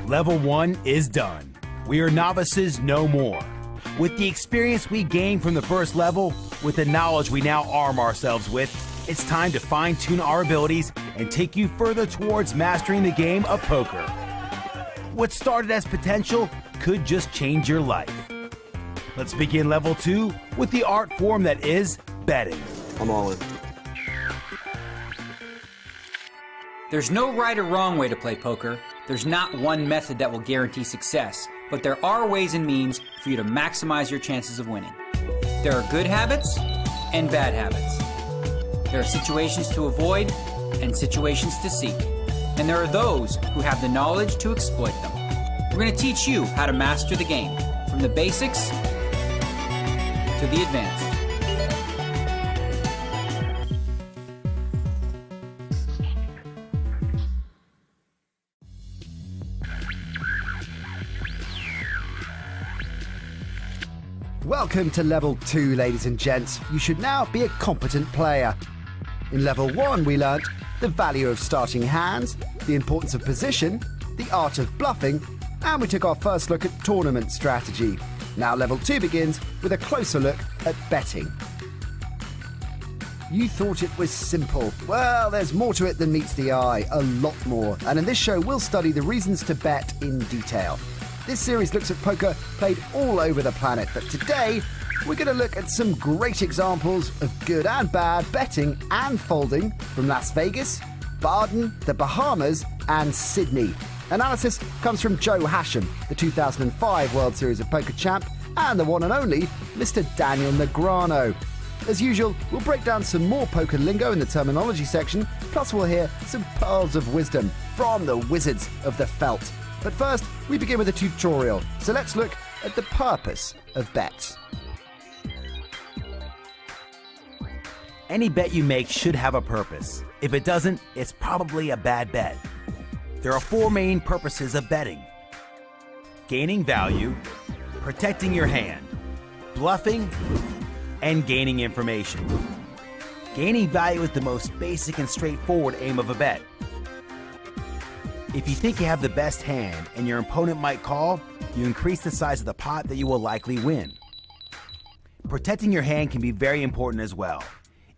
Level 1 is done. We are novices no more. With the experience we gained from the first level, with the knowledge we now arm ourselves with, it's time to fine-tune our abilities and take you further towards mastering the game of poker. What started as potential could just change your life. Let's begin level 2 with the art form that is betting. I'm all in. There's no right or wrong way to play poker. There's not one method that will guarantee success, but there are ways and means for you to maximize your chances of winning. There are good habits and bad habits. There are situations to avoid and situations to seek. And there are those who have the knowledge to exploit them. We're going to teach you how to master the game, from the basics to the advanced. Welcome to Level 2, ladies and gents. You should now be a competent player. In Level 1, we learnt the value of starting hands, the importance of position, the art of bluffing, and we took our first look at tournament strategy. Now Level 2 begins with a closer look at betting. You thought it was simple. Well, there's more to it than meets the eye, a lot more. And in this show, we'll study the reasons to bet in detail. This series looks at poker played all over the planet, but today we're going to look at some great examples of good and bad betting and folding from Las Vegas, Baden, the Bahamas, and Sydney. Analysis comes from Joe Hasham, the 2005 World Series of Poker champ, and the one and only Mr. Daniel Negreanu. As usual, we'll break down some more poker lingo in the terminology section, plus we'll hear some pearls of wisdom from the wizards of the felt. But first, we begin with a tutorial, so let's look at the purpose of bets. Any bet you make should have a purpose. If it doesn't, it's probably a bad bet. There are 4 main purposes of betting: gaining value, protecting your hand, bluffing, and gaining information. Gaining value is the most basic and straightforward aim of a bet. If you think you have the best hand and your opponent might call, you increase the size of the pot that you will likely win. Protecting your hand can be very important as well.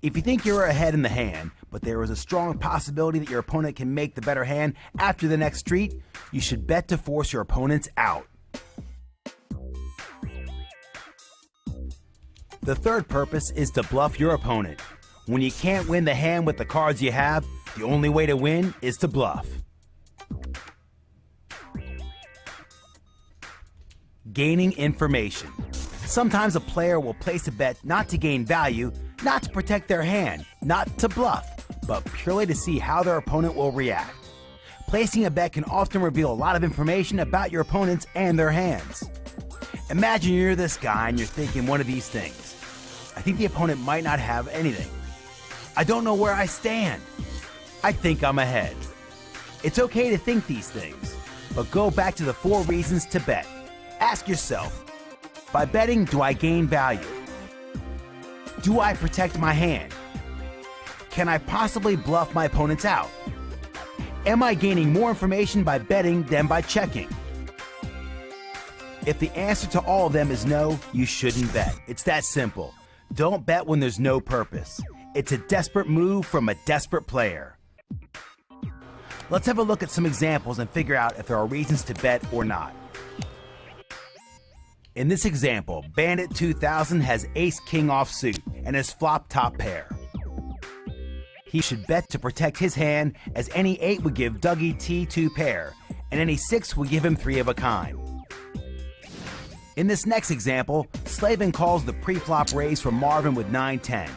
If you think you're ahead in the hand, but there is a strong possibility that your opponent can make the better hand after the next street, you should bet to force your opponents out. The third purpose is to bluff your opponent. When you can't win the hand with the cards you have, the only way to win is to bluff. Gaining information. Sometimes a player will place a bet not to gain value, not to protect their hand, not to bluff, but purely to see how their opponent will react. Placing a bet can often reveal a lot of information about your opponents and their hands. Imagine you're this guy and you're thinking one of these things. I think the opponent might not have anything. I don't know where I stand. I think I'm ahead. It's okay to think these things, but go back to the 4 reasons to bet. Ask yourself, by betting, do I gain value? Do I protect my hand? Can I possibly bluff my opponents out? Am I gaining more information by betting than by checking? If the answer to all of them is no, you shouldn't bet. It's that simple. Don't bet when there's no purpose. It's a desperate move from a desperate player. Let's have a look at some examples and figure out if there are reasons to bet or not. In this example, Bandit 2000 has ace-king offsuit and has flop top pair. He should bet to protect his hand, as any 8 would give Dougie T2 pair, and any 6 would give him 3 of a kind. In this next example, Slavin calls the pre-flop raise from Marvin with 9-10.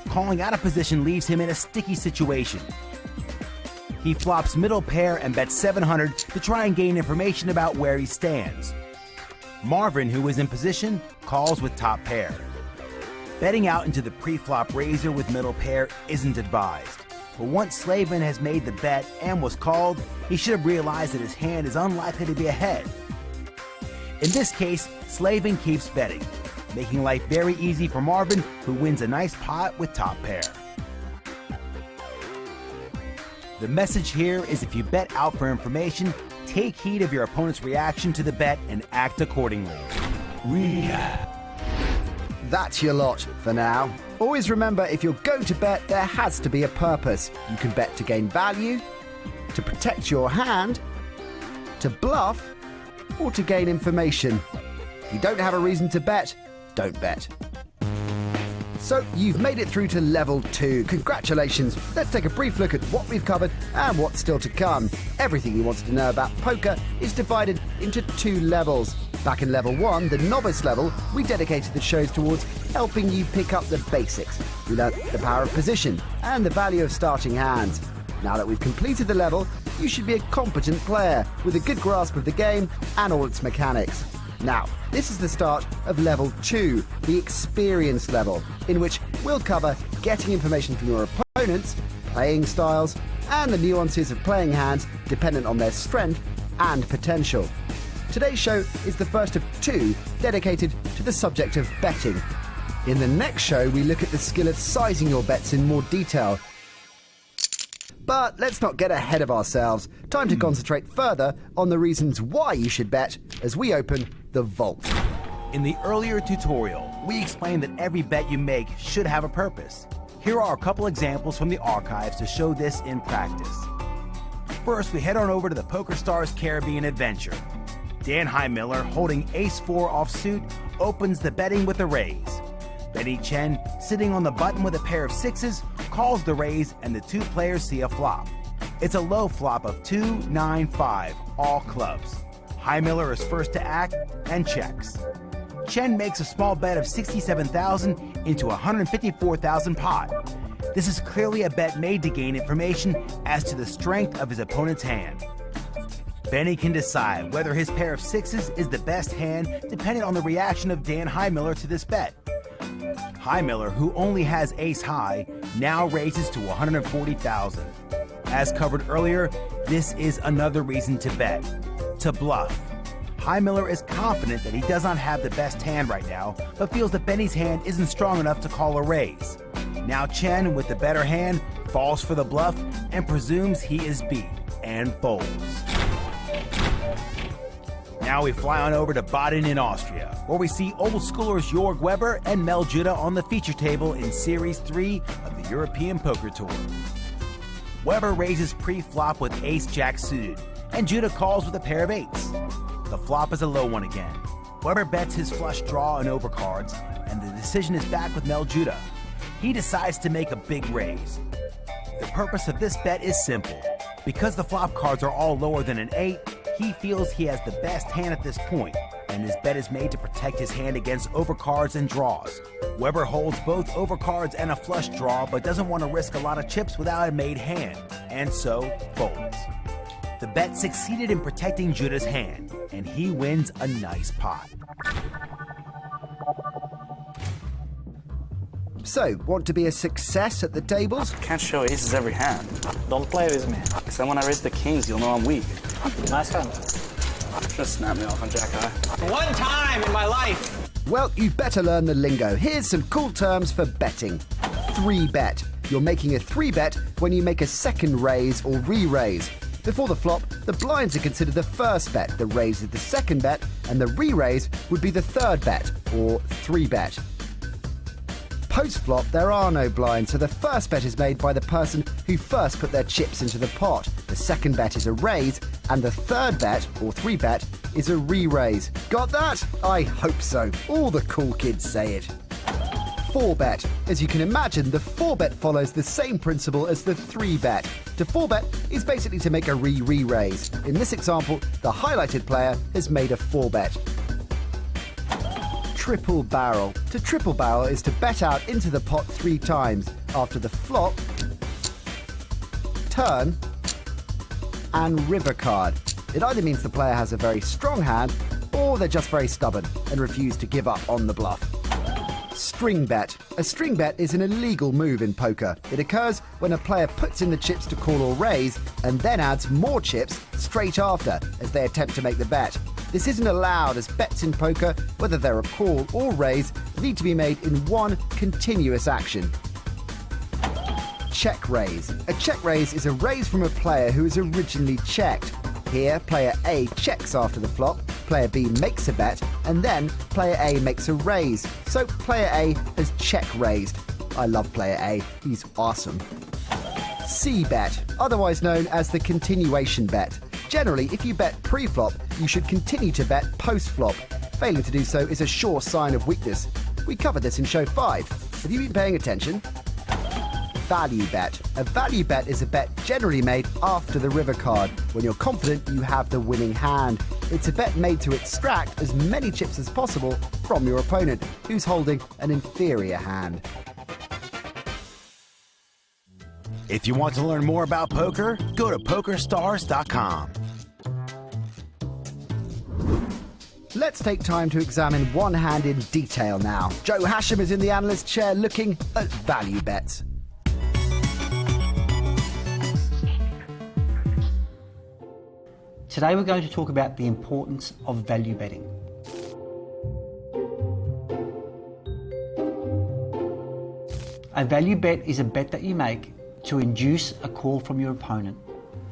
Calling out of position leaves him in a sticky situation. He flops middle pair and bets 700 to try and gain information about where he stands. Marvin, who is in position, calls with top pair. Betting out into the pre-flop raiser with middle pair isn't advised, but once Slavin has made the bet and was called, he should have realized that his hand is unlikely to be ahead. In this case, Slavin keeps betting, making life very easy for Marvin, who wins a nice pot with top pair. The message here is if you bet out for information, take heed of your opponent's reaction to the bet and act accordingly. Recap. That's your lot for now. Always remember, if you're going to bet, there has to be a purpose. You can bet to gain value, to protect your hand, to bluff, or to gain information. If you don't have a reason to bet, don't bet. So you've made it through to level 2. Congratulations. Let's take a brief look at what we've covered and what's still to come. Everything you wanted to know about poker is divided into 2 levels. Back in level 1, the novice level, we dedicated the shows towards helping you pick up the basics. We learnt the power of position and the value of starting hands. Now that we've completed the level, you should be a competent player with a good grasp of the game and all its mechanics. Now, this is the start of level 2, the experience level, in which we'll cover getting information from your opponents, playing styles, and the nuances of playing hands dependent on their strength and potential. Today's show is the first of 2 dedicated to the subject of betting. In the next show, we look at the skill of sizing your bets in more detail. But let's not get ahead of ourselves. Time to concentrate further on the reasons why you should bet as we open the vault. In the earlier tutorial, we explained that every bet you make should have a purpose. Here are a couple examples from the archives to show this in practice. First, we head on over to the PokerStars Caribbean Adventure. Dan Highmiller, holding ace-4 offsuit, opens the betting with a raise. Benny Chen, sitting on the button with a pair of 6s, calls the raise and the 2 players see a flop. It's a low flop of 2-9-5, all clubs. Highmiller is first to act and checks. Chen makes a small bet of 67,000 into 154,000 pot. This is clearly a bet made to gain information as to the strength of his opponent's hand. Benny can decide whether his pair of 6s is the best hand depending on the reaction of Dan Highmiller to this bet. Highmiller, who only has ace high, now raises to 140,000. As covered earlier, this is another reason to bet, to bluff. Highmiller is confident that he does not have the best hand right now, but feels that Benny's hand isn't strong enough to call a raise. Now Chen, with the better hand, falls for the bluff and presumes he is beat, and folds. Now we fly on over to Baden in Austria, where we see old schoolers Jörg Weber and Mel Judah on the feature table in Series 3 of the European Poker Tour. Weber raises pre-flop with ace-jack suited, and Judah calls with a pair of 8s. The flop is a low one again. Weber bets his flush draw and overcards, and the decision is back with Mel Judah. He decides to make a big raise. The purpose of this bet is simple. Because the flop cards are all lower than an 8, he feels he has the best hand at this point, and his bet is made to protect his hand against overcards and draws. Weber holds both overcards and a flush draw, but doesn't want to risk a lot of chips without a made hand, and so folds. The bet succeeded in protecting Judah's hand, and he wins a nice pot. So, want to be a success at the tables? Can't show aces every hand. Don't play with me. Because then when I raise the kings, you'll know I'm weak. Nice hand. Just snap me off on jack high. One time in my life. Well, you'd better learn the lingo. Here's some cool terms for betting. 3-bet. You're making a 3-bet when you make a second raise or re-raise. Before the flop, the blinds are considered the first bet, the raise is the second bet, and the re-raise would be the third bet, or 3-bet. Post-flop, there are no blinds, so the first bet is made by the person who first put their chips into the pot. The second bet is a raise, and the third bet, or 3-bet, is a re-raise. Got that? I hope so. All the cool kids say it. 4-bet. As you can imagine, the 4-bet follows the same principle as the 3-bet. To 4-bet is basically to make a re-raise. In this example, the highlighted player has made a 4-bet. Triple barrel. To triple barrel is to bet out into the pot 3 times after the flop, turn, and river card. It either means the player has a very strong hand or they're just very stubborn and refuse to give up on the bluff. String bet. A string bet is an illegal move in poker. It occurs when a player puts in the chips to call or raise and then adds more chips straight after as they attempt to make the bet. This isn't allowed as bets in poker, whether they're a call or raise, need to be made in one continuous action. check raise. A check raise is a raise from a player who is originally checked. Here, player A checks after the flop, player B makes a bet, and then player A makes a raise. So player A has check raised. I love player A, he's awesome. C-bet, otherwise known as the continuation bet. Generally, if you bet pre-flop, you should continue to bet post-flop. Failing to do so is a sure sign of weakness. We covered this in show 5. Have you been paying attention? Value bet. A value bet is a bet generally made after the river card, when you're confident you have the winning hand. It's a bet made to extract as many chips as possible from your opponent, who's holding an inferior hand. If you want to learn more about poker, go to PokerStars.com. Let's take time to examine one hand in detail now. Joe Hasham is in the analyst chair looking at value bets. Today we're going to talk about the importance of value betting. A value bet is a bet that you make to induce a call from your opponent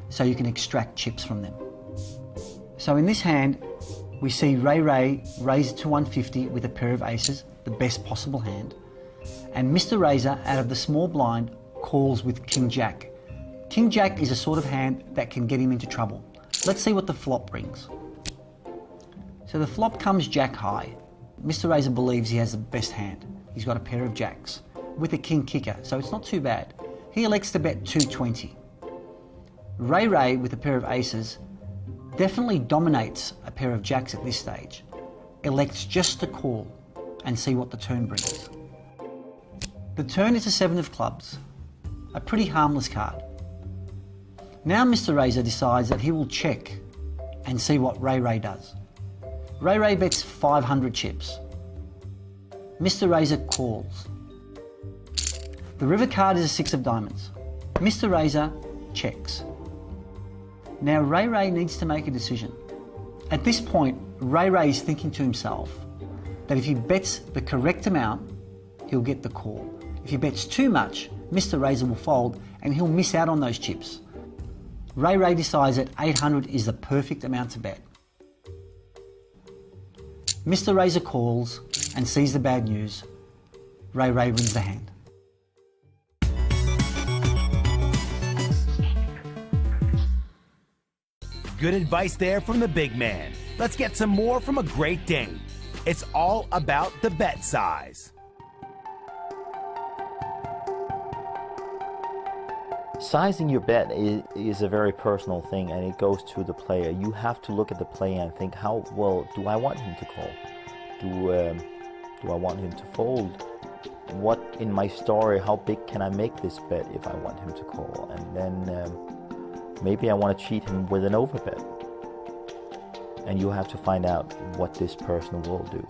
so you can extract chips from them. So in this hand, we see Ray raise it to 150 with a pair of aces, the best possible hand, and Mr. Razor out of the small blind calls with King Jack. King Jack is a sort of hand that can get him into trouble. Let's see what the flop brings. So the flop comes Jack high. Mr. Razor believes he has the best hand. He's got a pair of jacks with a king kicker, so it's not too bad. He elects to bet 220. Ray with a pair of aces definitely dominates a pair of jacks at this stage. Elects just to call and see what the turn brings. The turn is a 7 of clubs, a pretty harmless card. Now Mr. Razor decides that he will check and see what Ray does. Ray bets 500 chips. Mr. Razor calls. The river card is a 6 of diamonds. Mr. Razor checks. Now Ray needs to make a decision. At this point, Ray is thinking to himself that if he bets the correct amount, he'll get the call. If he bets too much, Mr. Razor will fold and he'll miss out on those chips. Ray decides that 800 is the perfect amount to bet. Mr. Razor calls and sees the bad news. Ray wins the hand. Good advice there from the big man. Let's get some more from a Great Dane. It's all about the bet size. Sizing your bet is a very personal thing, and it goes to the player. You have to look at the player and think, how well do I want him to call? Do I want him to fold? What in my story, how big can I make this bet if I want him to call? And then maybe I want to cheat him with an overbet. And you have to find out what this person will do.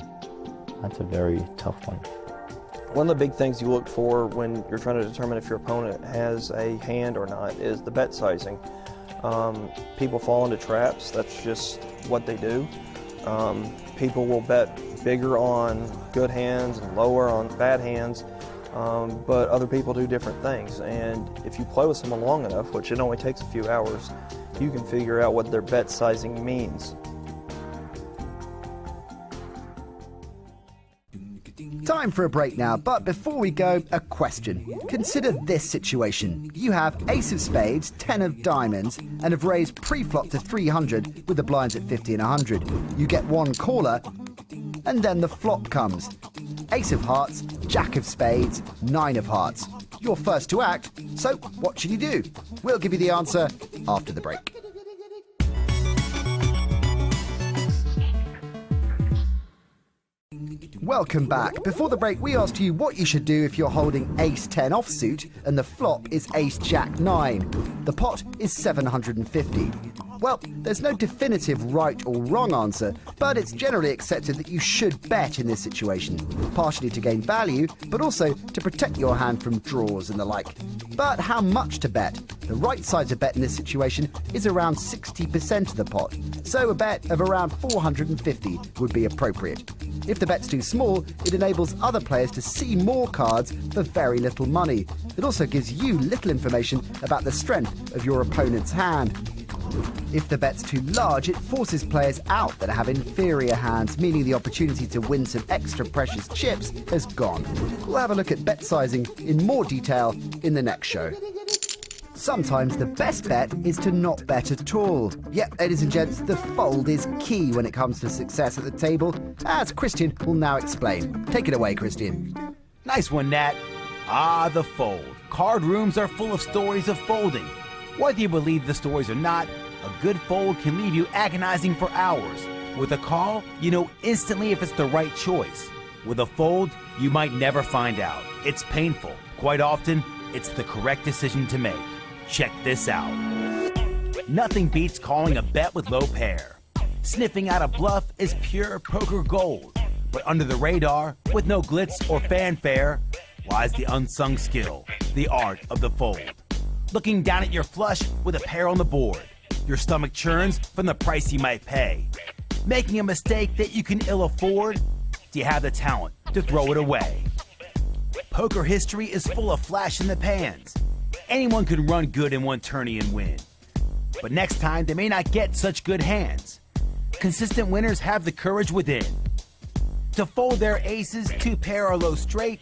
That's a very tough one. One of the big things you look for when you're trying to determine if your opponent has a hand or not is the bet sizing. People fall into traps, that's just what they do. People will bet bigger on good hands and lower on bad hands, but other people do different things. And if you play with someone long enough, which it only takes a few hours, you can figure out what their bet sizing means. Time for a break now, but before we go, a question. Consider this situation. You have ace of spades, 10 of diamonds, and have raised pre-flop to 300 with the blinds at 50 and 100. You get one caller, and then the flop comes. Ace of hearts, jack of spades, 9 of hearts. You're first to act, so what should you do? We'll give you the answer after the break. Welcome back. Before the break, we asked you what you should do if you're holding ace-10 offsuit and the flop is ace-jack-9. The pot is 750. Well, there's no definitive right or wrong answer, but it's generally accepted that you should bet in this situation, partially to gain value, but also to protect your hand from draws and the like. But how much to bet? The right size of bet in this situation is around 60% of the pot, so a bet of around 450 would be appropriate. If the bet's too small, it enables other players to see more cards for very little money. It also gives you little information about the strength of your opponent's hand. If the bet's too large, it forces players out that have inferior hands, meaning the opportunity to win some extra precious chips has gone. We'll have a look at bet sizing in more detail in the next show. Sometimes the best bet is to not bet at all. Yep, ladies and gents, the fold is key when it comes to success at the table, as Christian will now explain. Take it away, Christian. Nice one, Nat. Ah, the fold. Card rooms are full of stories of folding. Whether you believe the stories or not, a good fold can leave you agonizing for hours. With a call, you know instantly if it's the right choice. With a fold, you might never find out. It's painful. Quite often, it's the correct decision to make. Check this out. Nothing beats calling a bet with low pair. Sniffing out a bluff is pure poker gold. But under the radar, with no glitz or fanfare, lies the unsung skill, the art of the fold. Looking down at your flush with a pair on the board. Your stomach churns from the price you might pay. Making a mistake that you can ill afford? Do you have the talent to throw it away? Poker history is full of flash in the pans. Anyone can run good in one tourney and win. But next time, they may not get such good hands. Consistent winners have the courage within. To fold their aces, two pair or low straight,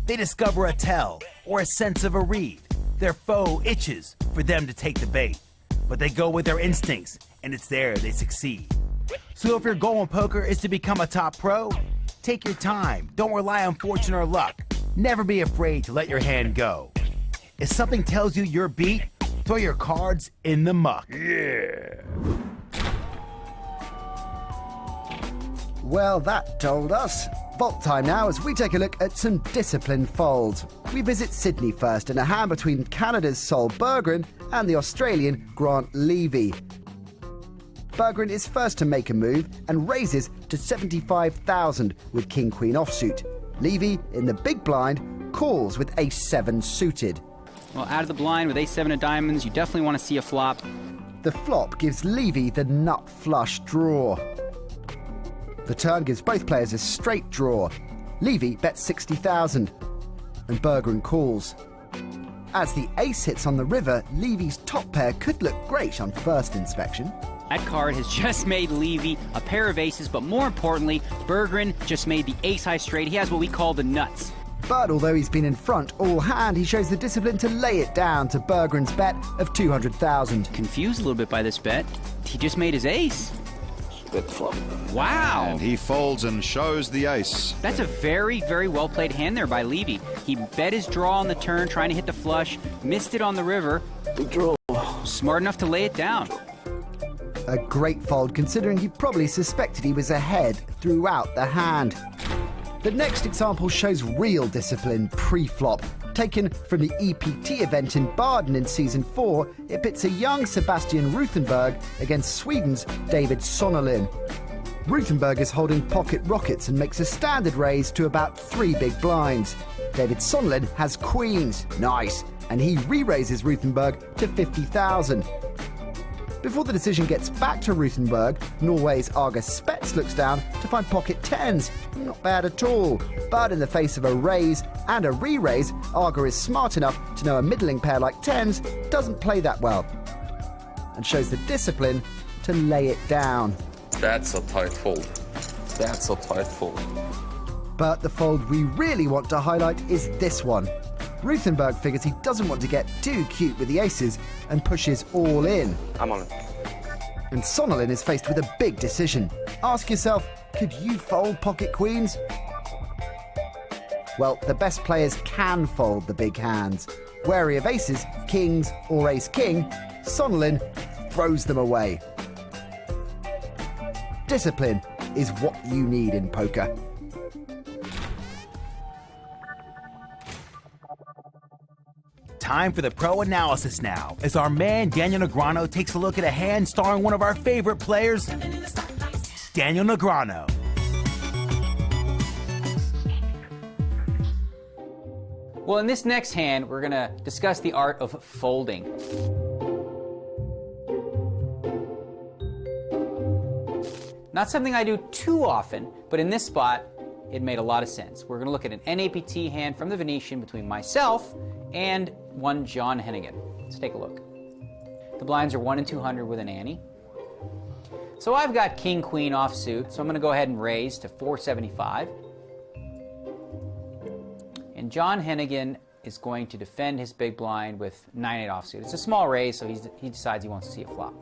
they discover a tell or a sense of a read. Their foe itches for them to take the bait. But they go with their instincts, and it's there they succeed. So if your goal in poker is to become a top pro, take your time. Don't rely on fortune or luck. Never be afraid to let your hand go. If something tells you you're beat, throw your cards in the muck. Yeah. Well, that told us. Vault time now as we take a look at some disciplined folds. We visit Sydney first in a hand between Canada's Sol Berggren and the Australian Grant Levy. Berggren is first to make a move and raises to 75,000 with King-Queen offsuit. Levy, in the big blind, calls with Ace-7 suited. Well, out of the blind with Ace-7 of diamonds, you definitely want to see a flop. The flop gives Levy the nut flush draw. The turn gives both players a straight draw. Levy bets 60,000, and Berggren calls. As the ace hits on the river, Levy's top pair could look great on first inspection. That card has just made Levy a pair of aces, but more importantly, Berggren just made the ace-high straight. He has what we call the nuts. But although he's been in front all hand, he shows the discipline to lay it down to Berggren's bet of 200,000. Confused a little bit by this bet. He just made his ace. Good flop. Wow. And he folds and shows the ace. That's a very, very well played hand there by Levy. He bet his draw on the turn, trying to hit the flush, missed it on the river. Good draw. Smart enough to lay it down. A great fold considering he probably suspected he was ahead throughout the hand. The next example shows real discipline pre-flop. Taken from the EPT event in Baden in Season 4, it pits a young Sebastian Ruthenberg against Sweden's David Sonnelin. Ruthenberg is holding pocket rockets and makes a standard raise to about 3 big blinds. David Sonnelin has queens, nice, and he re-raises Ruthenberg to 50,000. Before the decision gets back to Ruthenberg, Norway's Argus Spets looks down to find pocket tens. Not bad at all. But in the face of a raise and a re-raise, Arga is smart enough to know a middling pair like tens doesn't play that well, and shows the discipline to lay it down. That's a tight fold. That's a tight fold. But the fold we really want to highlight is this one. Ruthenberg figures he doesn't want to get too cute with the aces and pushes all in. I'm on it. And Sonnelin is faced with a big decision. Ask yourself, could you fold pocket queens? Well, the best players can fold the big hands. Wary of aces, kings or ace-king, Sonnelin throws them away. Discipline is what you need in poker. Time for the pro analysis now, as our man Daniel Negreanu takes a look at a hand starring one of our favorite players, Daniel Negreanu. Well, in this next hand, we're going to discuss the art of folding. Not something I do too often, but in this spot, it made a lot of sense. We're going to look at an NAPT hand from the Venetian between myself and one John Hennigan. Let's take a look. The blinds are 1 in 200 with an ante. So I've got King Queen offsuit, so I'm going to go ahead and raise to 475. And John Hennigan is going to defend his big blind with 9-8 offsuit. It's a small raise, so he decides he wants to see a flop.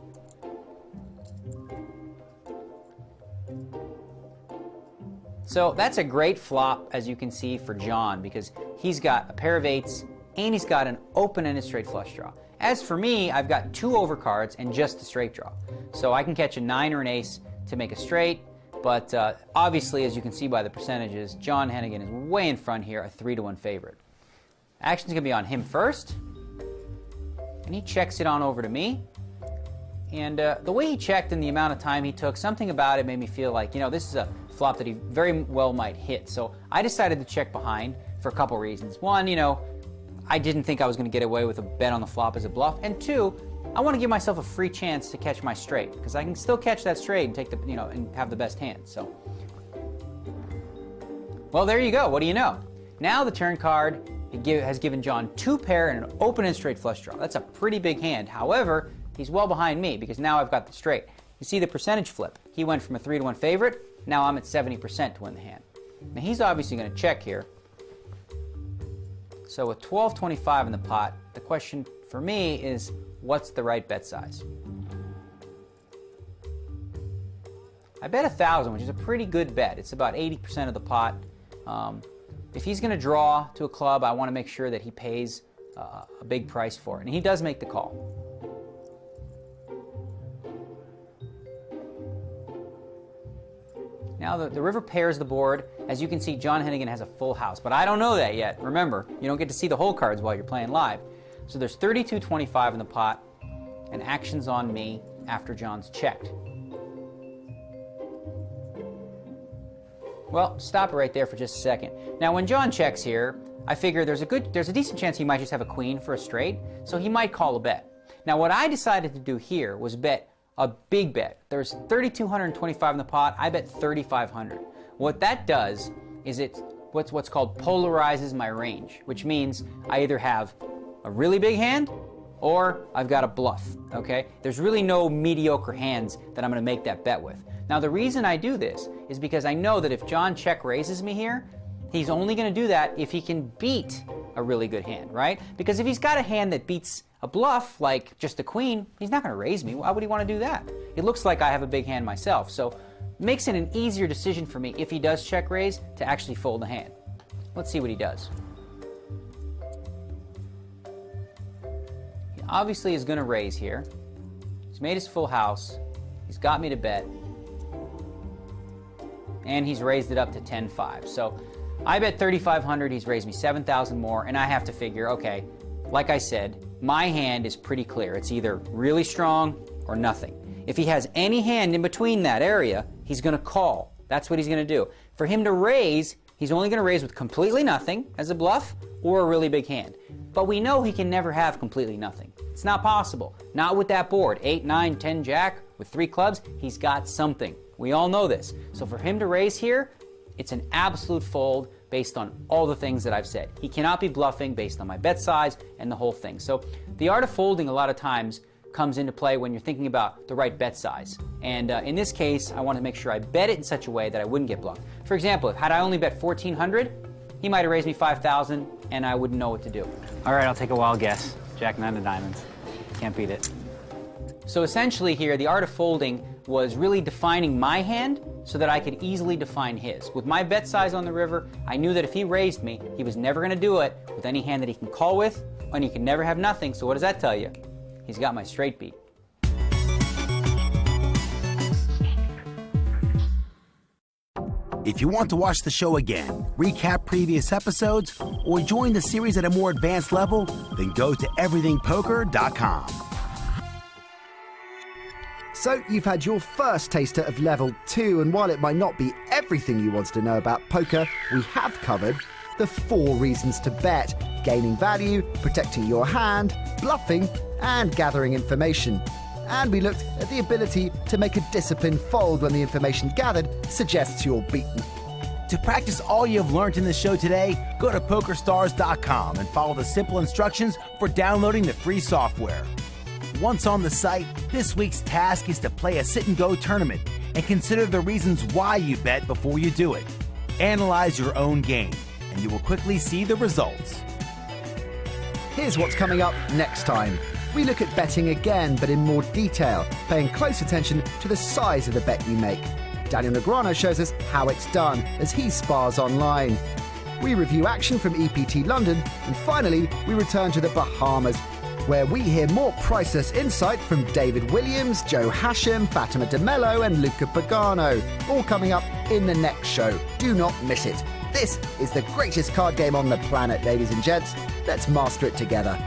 So that's a great flop, as you can see, for John, because he's got a pair of 8s and he's got an open-ended straight flush draw. As for me, I've got 2 overcards and just a straight draw. So I can catch a 9 or an ace to make a straight, but obviously, as you can see by the percentages, John Hennigan is way in front here, a 3-1 favorite. Action's gonna be on him first, and he checks it on over to me. And the way he checked and the amount of time he took, something about it made me feel like, you know, this is a flop that he very well might hit. So I decided to check behind for a couple reasons. One, you know, I didn't think I was going to get away with a bet on the flop as a bluff. And 2, I want to give myself a free chance to catch my straight, because I can still catch that straight and take the, you know, and have the best hand. So, well, there you go. What do you know? Now the turn card has given John 2 pair and an open and straight flush draw. That's a pretty big hand. However, he's well behind me because now I've got the straight. You see the percentage flip. He went from a 3-1 favorite. Now I'm at 70% to win the hand. Now he's obviously going to check here. So with 12.25 in the pot, the question for me is, what's the right bet size? I bet 1,000, which is a pretty good bet. It's about 80% of the pot. If he's going to draw to a club, I want to make sure that he pays a big price for it. And he does make the call. Now the river pairs the board. As you can see, John Hennigan has a full house, but I don't know that yet. Remember, you don't get to see the whole cards while you're playing live. So there's 32.25 in the pot, and action's on me after John's checked. Well, stop it right there for just a second. Now when John checks here, I figure there's a decent chance he might just have a queen for a straight, so he might call a bet. Now what I decided to do here was bet a big bet. There's 3,225 in the pot. I bet 3,500. What that does is it what's called polarizes my range, which means I either have a really big hand or I've got a bluff, okay? There's really no mediocre hands that I'm gonna make that bet with. Now the reason I do this is because I know that if John check raises me here, he's only gonna do that if he can beat a really good hand, right? Because if he's got a hand that beats a bluff, like just a queen, he's not going to raise me. Why would he want to do that? It looks like I have a big hand myself, so makes it an easier decision for me if he does check raise to actually fold the hand. Let's see what he does. He obviously is going to raise here. He's made his full house. He's got me to bet. And he's raised it up to 10-5. So I bet 3,500, he's raised me 7,000 more, and I have to figure, okay, like I said, my hand is pretty clear. It's either really strong or nothing. If he has any hand in between that area, he's going to call. That's what he's going to do. For him to raise, he's only going to raise with completely nothing as a bluff or a really big hand. But we know he can never have completely nothing. It's not possible. Not with that board. 8, 9, 10 jack with 3 clubs. He's got something. We all know this. So for him to raise here, it's an absolute fold based on all the things that I've said. He cannot be bluffing based on my bet size and the whole thing. So the art of folding a lot of times comes into play when you're thinking about the right bet size. And in this case, I want to make sure I bet it in such a way that I wouldn't get bluffed. For example, had I only bet 1,400, he might have raised me 5,000 and I wouldn't know what to do. All right, I'll take a wild guess. Jack 9 of diamonds. Can't beat it. So essentially here, the art of folding was really defining my hand so that I could easily define his. With my bet size on the river, I knew that if he raised me, he was never going to do it with any hand that he can call with, and he can never have nothing. So what does that tell you? He's got my straight beat. If you want to watch the show again, recap previous episodes, or join the series at a more advanced level, then go to everythingpoker.com. So you've had your first taster of level 2, and while it might not be everything you wanted to know about poker, we have covered the 4 reasons to bet: gaining value, protecting your hand, bluffing, and gathering information. And we looked at the ability to make a disciplined fold when the information gathered suggests you're beaten. To practice all you have learned in the show today, go to PokerStars.com and follow the simple instructions for downloading the free software. Once on the site, this week's task is to play a sit-and-go tournament and consider the reasons why you bet before you do it. Analyze your own game, and you will quickly see the results. Here's what's coming up next time. We look at betting again, but in more detail, paying close attention to the size of the bet you make. Daniel Negreanu shows us how it's done as he spars online. We review action from EPT London, and finally, we return to the Bahamas, where we hear more priceless insight from David Williams, Joe Hashim, Fatima De Mello, and Luca Pagano. All coming up in the next show. Do not miss it. This is the greatest card game on the planet, ladies and gents. Let's master it together.